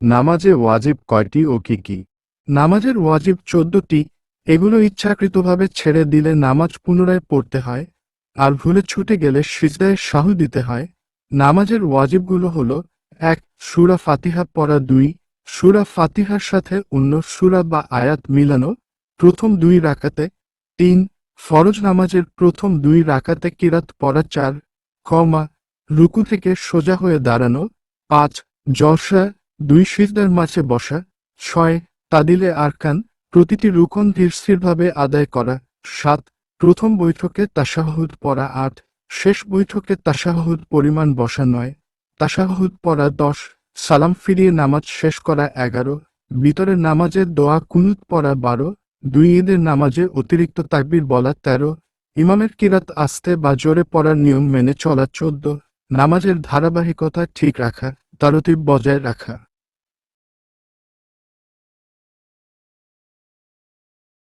নামাজে ওয়াজিব কয়টি ও কি কি? নামাজের ওয়াজিব 14টি। এগুলো ইচ্ছাকৃতভাবে ছেড়ে দিলে নামাজ পুনরায় পড়তে হয়, আর ভুলে ছুটে গেলে সিজদায় সাহু দিতে হয়। নামাজের ওয়াজিবগুলো হলো: 1. সূরা ফাতিহা পড়া। 2. সূরা ফাতিহার সাথে অন্য সূরা বা আয়াত মিলানো প্রথম 2 রাকাতে। 3. ফরজ নামাজের প্রথম 2 রাকাতে কিরাত পড়া। 4. রুকু থেকে সোজা হয়ে দাঁড়ানো। 5. জলসা 2 সিজদার মাঝে বসা। 6. তাদিলে আরকান প্রতিটি রুকন ধীরস্থিরভাবে আদায় করা। 7. প্রথম বৈঠকে তাশাহুদ পড়া। 8. শেষ বৈঠকে তাশাহুদ পরিমাণ বসা 9. তাশাহুদ পড়া। 10. সালাম ফিরিয়ে নামাজ শেষ করা। 11. ভিতরের নামাজে দোয়া কুনুত পড়া। 12. 2 ঈদের নামাজে অতিরিক্ত তাকবীর বলা। 13. ইমামের কিরাত আস্তে বা জোরে পড়ার নিয়ম মেনে চলা। 14. নামাজের ধারাবাহিকতা ঠিক রাখা, তারতিব বজায় রাখা।